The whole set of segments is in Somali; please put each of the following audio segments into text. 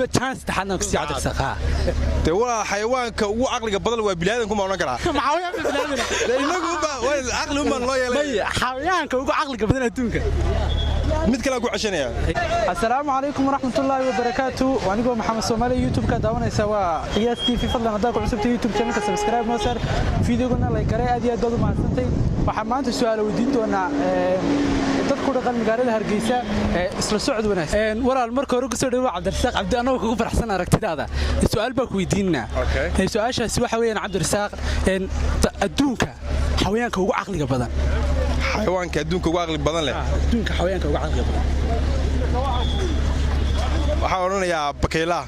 وليبا chance تحنا كسي عبد الرزاق waa xayawaanka ugu aqliga badan waa bilaadanku ma oran karaa maxawiyaan bilaadan inagu waa aqli uma loo yeelay xayawaanka ugu aqliga badan adduunka mid kale ku cashanaya assalaamu alaykum warahmatullahi wabarakatuh waanigo maxamed Soomaali YouTube ka daawanaysa waa qiyaas TV fadlan hadaa ku cusubtay YouTube channel ka subscribe noo saar videogana like garay aad iyo aad u mahadsantahay waxa maanta su'aalo weydiin doonaa dadku dhaqan magaalada Hargeysa isla socod wanaagsan walaal marka hore ku soo dhawaad Cabdirasaaq Cabdi anagu kugu faraxsan aragtidaada su'aal baa ku weydiinaa su'aashaasi waxa weeyaan Cabdirasaaq adduunka xayawaanka ugu aqliga badan xayawaanka adduunka ugu aqli badan leh adduunka xayawaanka ugu aqliga badan waxa oranayaa bakaylaha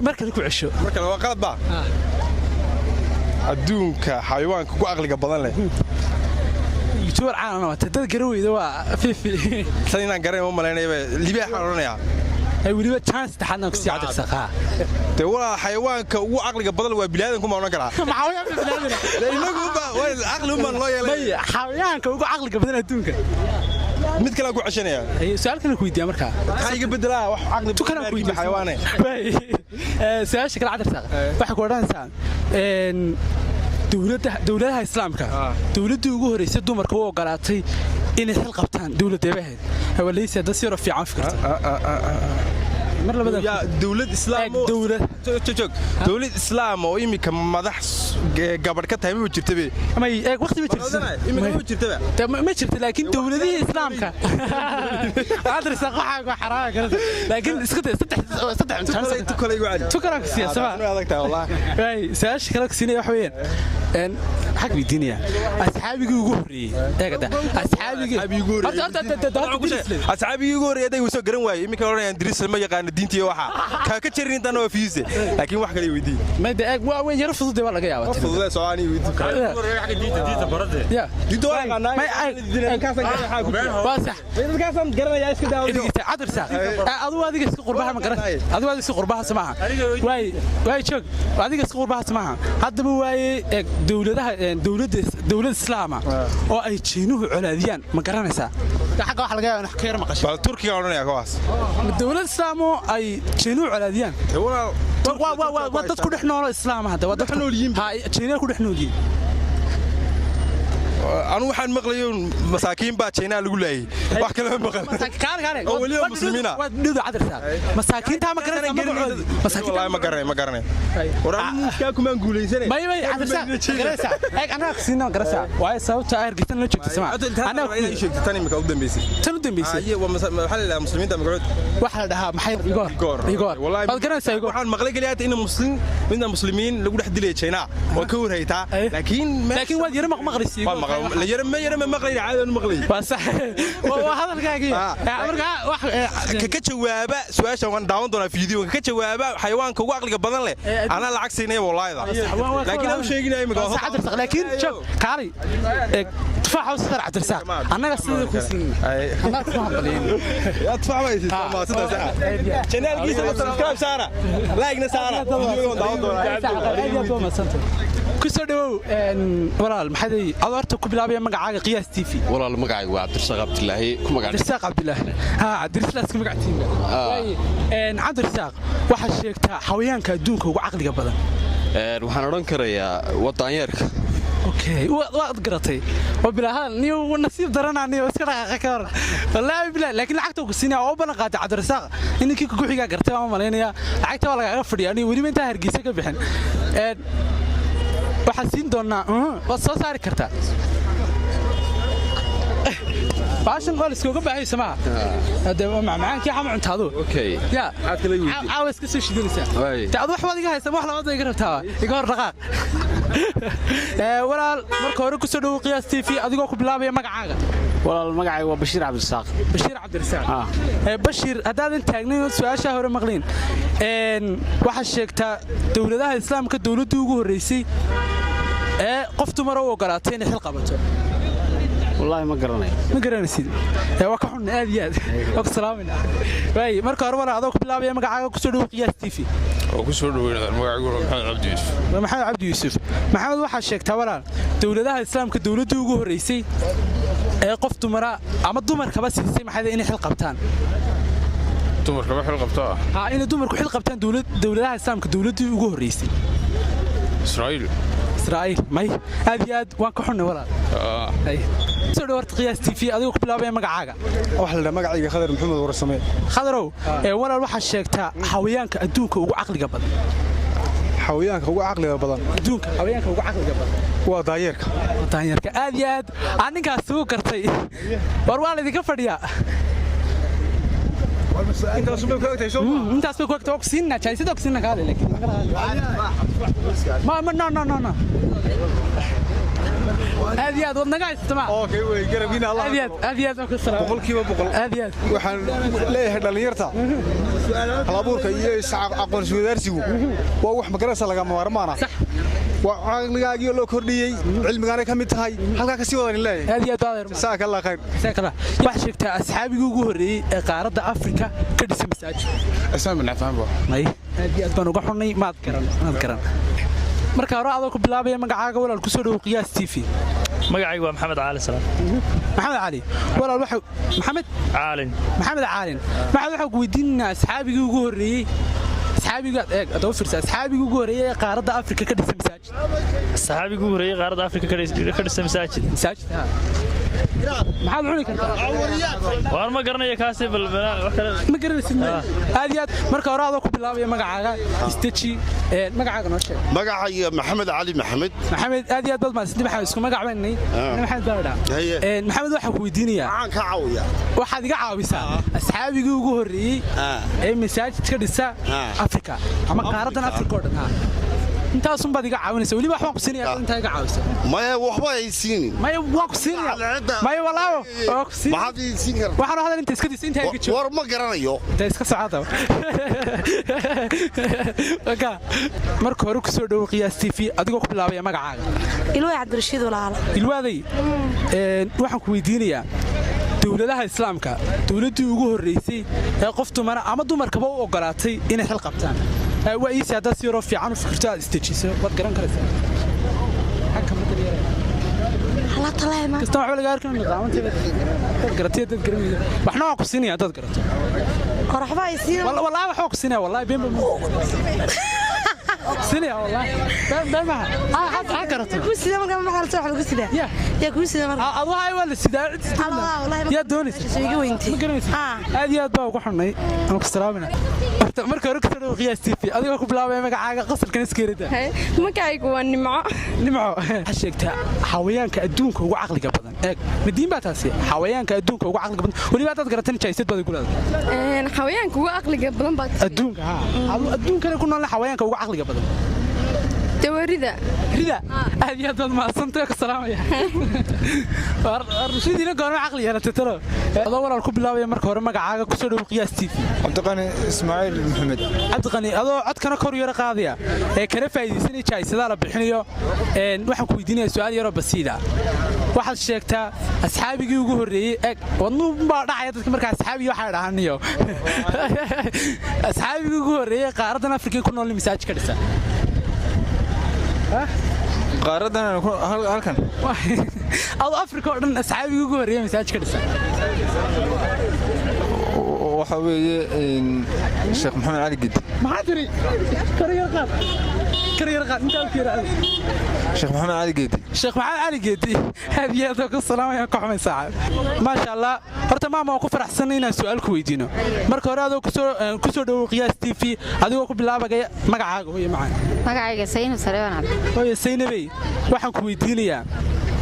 marka ku cesho marka waa qalad ba adduunka xayawaanka ugu aqliga badan leh يوتيوبر عانا ما تدد قروي ذا في سنين قريب هم ملينا ليبيا حرنا يا أي وليبا chance تحنا كسي عبد الرزاق تقول حيوانك وعقلك بدل وبلادكم ما نقرأ معاوية بلادنا لأنه العقل هم الله يلا حيوانك وعقلك بدل الدنيا mid kale ku cashanaya su'aalkan ku weydiiyaa marka waxa iga bedelaa wax aqli tukana ku weydiiyaa xayawaane su'aasha kala Cabdirasaaq waxa ku oranaysaa dawladaha islaamka dawladdu ugu horeysay dumarka oo ogolaatay inay xil qabtaan dawladeebaheed hawlaysa dad siro fiican fikirta mar labada ya dawlad islaam dawlad islaam oo imika madax gabadh ka tahay ma jirtaba ama waqti ma jirtaba imika ma jirtaba ma jirta laakiin dawladaha islaamka Cabdirasaaq waxa xaraam karta laakiin iska saddex tukala igu cali tukala ku siyaasada ma adagtaa wallahi way saash kala ku siinay wax weeyaan xaq weydiinaya asxaabigii ugu horeeyay eegada asxaabigii ugu horeeyay soo garan waayay imika oranayaan Idris ma yaqaan diintii waxa ka jirin inta noo fiise laakiin wax kale weydii ma eeg waa weyn yar fudud waa laga yaabaa fudud Soomaali weydii kale diinta barade ya diinta waa qanaa ka san waa sax dadkaasan garanaya iska daawado Cabdirasaaq adiga iska qurbaha ma garan adiga iska qurbaha samaha way joog adiga iska qurbaha samaha hadaba way dawlad islaama oo ay jiinuhu colaadiyaan ma garanaysaa xaqa wax laga yaabaa wax ka yar maqasho bal Turkiga oranaya kaas dawlad islaamo ay jiinuhu colaadiyaan waa dad ku dhex nool islaam hadda waa dad nool yihiin ha jiinuhu ku dhex nool yihiin أنا واحد مقليون مساكين باتشينا لقول لي واحد كلام مقل كار أولياء مسلمين ودود عذر مساكين تام كرنا مساكين والله ما قرني ورام كاكم نقول إنسان ما عذر كرسا هيك أنا خسينا كرسا واي صوت عير قلت له شو تسمع أنا إيش تاني مكودم بيسي تنودم بيسي أيه ومحل المسلمين ده مقعد واحد ده محل يقار والله كرسا يقار واحد مقلي قليات إنه مسلم من المسلمين لقول حد ليه شينا وكور هيتا لكن واد يرمق مغرسي يرمى مقلي عادة مقلي بس وهذا الكاكي كجوابه سؤال شو داون دونا فيديو كجوابه حيوان كواقلي بدن له أنا العكس هنا والله إذا لكن أنا شيء جينا يمكن لكن شوف كاري تفاح وصدر عبدالرزاق أنا قصدي كوسين أنا تفاح بلين تفاح ما يصير ما صدق ساعة channel كيس سبسكرايب سارة لايك نسارة فيديو داون دونا كسر دو ولا محدي أدورت كبلابي مقعد قياس تيفي والله المقعد وعبدالرزاق عبد الله كم مقعد عبدالرزاق عبد الله عبدالرزاق كم مقعد تيفي عبدالرزاق واحد شيء حويان كدونك وعقلك بدن waxaan oran karayaa wadaanyeerka اوكي waad garatay وبلا نيو نصيب درنا نيو iska dhaqaqa ka hor wallahi bilaa laakiin lacagta ku siinaa oo balan qaata Cabdirasaaq inkii ku xiga gartay ma maleynaya lacagta waa laga fadhiyaa ani wali inta Hargeysa ka bixin waxa siin doonaa waad soo saari kartaa باشن قال اسكو قبعي سماع هذا معاك يا حمد عندو اوكي يا عاوز كسو شدينسا تعود wax wadiga haysa wax labada iga rabtaa iga hor dhaqaaq walaal marka hore ku soo dhaw qiyaas TV adigoo ku bilaabay magacaaga walaal magacayga waa Bashiir Cabdirasaaq Bashiir hadaan taagnayn su'aasha hore maqlin waxa sheegtaa dawladaha islaamka dawladdu ugu horeysay qof dumar oo ogolaatay in xil qabato والله ما garanaysid waa ka xun aad iyo aad oo salaamina way marka hore walaal adoo ku bilaabay magacaaga ku soo dhaw qiyaas TV oo ku soo dhaweynaa magacaaga Maxamed Cabdi Yuusuf maxamed waxa sheegtaa walaal dawladaha islaamka dawladdu ugu horeysay qof dumar ama dumarkaba siisay maxay in xil qabtaan dumarka wax xil qabtaa inay dumarku xil qabtaan dawladaha islaamka dawladii ugu horeysay Israa'iil may aad iyo aad waan ka xunnay walaal soo dhawarta qiyaas TV adigu ku bilaabay magacaaga waxa la magacayga Khadar Maxamed Warsame khadarow walaal waxa sheegtaa xawayaanka adduunka ugu caqliga badan adduunka xawayaanka ugu caqliga badan waa daanyeerka aad iyo aad ninkaas uu kartay war waa la idinka fadhiyaa intaas bay ku ogtahay oksiina jaaysid oksiina kaale laakiin no aad iyo aad wadnaga haystama okay way garabina Allah aad iyo aad ku salaam boqolkiiba boqol aad iyo aad waxaan leeyahay dhalinyarta halabuurka iyo aqoon isweydaarsigu waa wax magarasa laga maarmaana sax waa aqligaagii loo kordhiyay cilmigaana ka mid tahay halka ka sii wadan leeyahay aad iyo aad saaka Allah khayr wax sheegtaa asxaabigii ugu horeeyay ee qaaradda Afrika ka dhisay masaajid Isaan bin Affan may aad iyo aad baan uga xunnay maad garan marka hore adoo ku bilaabay magacaaga walaal ku soo dhaw qiyaas TV magacaygu waa maxamed caalin salaam maxamed cali walaal waxa maxamed caalin waxa ku weydiinaa asxaabigii ugu horeeyay asxaabigii ugu horeeyay ee qaaradda Afrika ka dhisay masaajid saxaabigii ugu horeeyay qaaradda Afrika ka dhisay masaajid maxaad xuni kartaa waan ma garanayo kaasi bal wax kale ma garanaysid aad iyo aad marka hore adoo ku bilaabay magacaaga istaji magacaaga noo sheeg magacayga maxamed cali maxamed aad iyo aad bad maasinti maxaa isku magac baynay maxamed baradha maxamed waxa ku weydiinayaa aan ka caawiya waxaad iga caawisaa asxaabigii ugu horeeyay ee masaajid ka dhisa Afrika ama qaaraddan Afrika oo dhan intaas un baad iga caawinaysaa waliba wax waan ku siinayaa inta iga caawisa maya waxba ay siin maya waan ku siinayaa maya walaawo oo ku siin maxaad ii siin kartaa waxaan hadal inta iska dis inta iga joog war ma garanayo inta iska socda oka marka hore ku soo dhaw qiyaas TV adigoo ku bilaabay magacaaga Ilwaad Cabdirashiid walaal ilwaaday waxaan ku weydiinayaa dawladaha islaamka dawladii ugu horeysay ee qof dumara ama dumarkaba u ogolaatay inay xil qabtaan waa ii saada si yaro fiican u fikirto aad istajiso wad garan karaysaa xaka ma dariyeeray hala talay ma kasta waxa laga arkaa nidaamta dad garatay dad garanaysa waxna waa ku siinaya dad garato qorxba ay siin wallahi waxa ku siinaya wallahi been سنة والله ما ها كرتوا كل سنة ما كان محل صاحب كل سنة يا كل سنة مرة الله هاي ولا سنة والله يا دوني شيء وينتي هذه يا دوا وحنا أنا كسترامنا مركز ركض وقياس تيفي هذا يكون بلا ما قاعد قصر كنس كيرده ما كايكو نمعه حشيكتها حويان كأدونك وعقل قبضن مدين باتاسي حويان كأدونك وعقل قبضن ولي باتات قرتني شيء سد بدي يقول هذا حويان وعقل قبضن بات أدونك أدونك أنا كنا حويان وعقل قبضن توريدا ريدا هذه هذا ما صنتك السلام يا رشيدنا قالوا عقلي أنا تترى أدور الكوب لا يمرك هرم مجاعة كسر وقياس تيفي عبد الغني إسماعيل محمد عبد الغني هذا عد كنا كوريا قاضية كرفة يسني شيء سدار بحنيه نحن كويدين سؤال يا رب بسيطة واحد شيكتا أصحابي يجوا هري والله ما رأيت كمرك أصحابي واحد عنيو أصحابي يجوا هري قاردنا أفريقيا كنا اللي مساج كرسا قاردنا هالكن أو أفريقيا أردن أصحابي يجوا هري مساج كرسا وحوي الشيخ محمد علي قد ما أدري كرير قاد أنت الكرير الشيخ محمد علي قد الشيخ محمد علي قد هذه هذاك السلام يا كحمي ساعة ما شاء الله horta maama ku faraxsan inaan su'aal ku weydiino marka hore adoo ku soo dhaw qiyaas TV adigoo ku bilaabay magacaaga hooyo macaan magacayga Sayno Sareewan Cabdi hooyo Saynabay waxaan ku weydiinayaa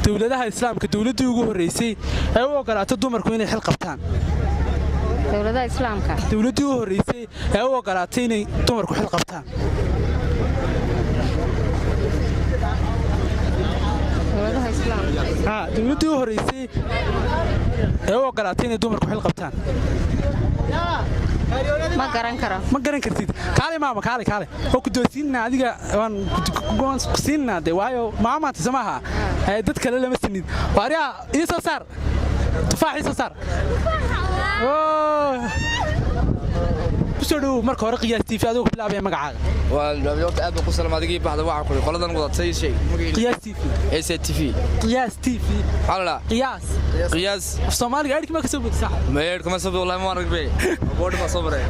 dawladaha islaamka dawladii ugu horeysay ay u ogolaato dumarku inay xil qabtaan dawladaha islaamka dawladii ugu horeysay ay u ogolaatay inay dumarku xil qabtaan dawladaha islaamka dawladii ugu horeysay ay u ogolaatay inay dumarku xil qabtaan ma garan karo ma garan kartid kaale maama kaale oo ku doosiinna adiga waan ku siinna de waayo maama tismaha dad kale lama sinid waariya iso saar tufaax iso saar soo dhawow marka hore qiyaas TV adigu ku bilaabay magacaaga waa aad ku salaam adigii baxda waxa ku qoladan wadatay shay qiyaas TV ACTV qiyaas TV hala qiyaas Soomaaliga aadkii ma ka soo budsax ma yeedkama soo wallahi ma arag bay bood ma soo baray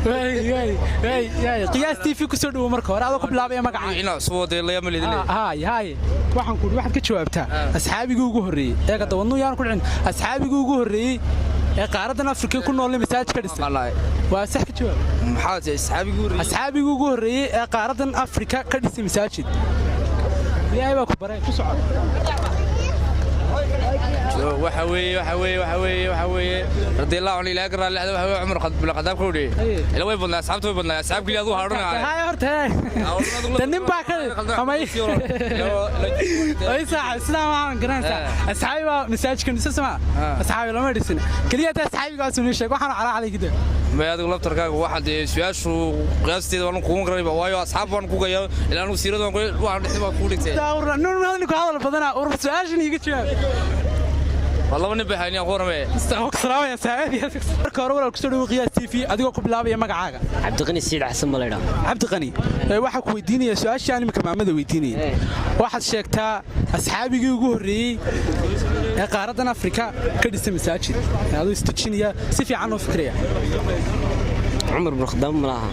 qiyaas TV ku soo dhawow marka hore adigu ku bilaabay magacaaga ina soo deelaya ma leedin haay waxaan ku waxaad ka jawaabtaa asxaabigii ugu horeeyay ee ka dawadnu yaan ku dhicin asxaabigii ugu horeeyay ee qaaradan Afrika ku nool masaajid ka dhisay waa sax ka jawaab maxaa asxaabigii ugu horeeyay ee qaaradan Afrika ka dhisay masaajid ilaahay baa ku baray ku socod waxa weeye radiyallahu anhu ilaahay garaa leexda waxa weeye Umar Khadaab ku dhigay ila way badnaa asxaabtu way badnaa asxaabkii aad u haadhanay hay horta tanin baa ka amay ay sax islaam aan garanaysa asxaabi waa masaajidka nisasma asxaabi lama dhisin kaliya ta asxaabigaas uu sheeg waxaan ala caday kida ma adigu labtarkaaga waxa de su'aashu qiyaasteeda waan ku qaray waayo asxaab waan ku gayo ilaa anu siiradan waxaan dhixbaa ku dhigtay dawrna hadal ku hadal badana urur su'aashan iga jawaab والله ما نبي هاني أقول السلام يا سعيد marka hore walaal ku soo dhaw qiyaas TV adigoo ku bilaabaya magacaaga Cabdiqani Siid Xasan Maleeda Cabdiqani waxa ku weydiinaya su'aashaan imika maamada weydiinaya waxaad sheegtaa asxaabigii ugu horeeyay ee qaaradan Afrika ka dhisay masaajid adoo istajinaya si fiican oo fikraya Umar ibn Khadaab malaha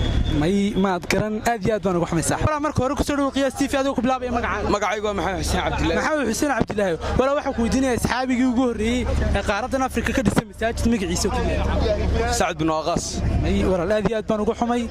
ma ad garan aad iyo aad baan ugu xamaysaa walaal marka hore ku soo dhaw qiyaas TV adigoo ku bilaabaya magacaaga magacaygu waa Maxamed Xuseen Cabdilaahi Maxamed Xuseen Cabdilaahi walaal waxa ku weydiinaya asxaabigii ugu horeeyay ee qaaradan Afrika ka dhisay masaajid magaciisa ku Saad bin Waqas walaal aad iyo aad baan ugu xumay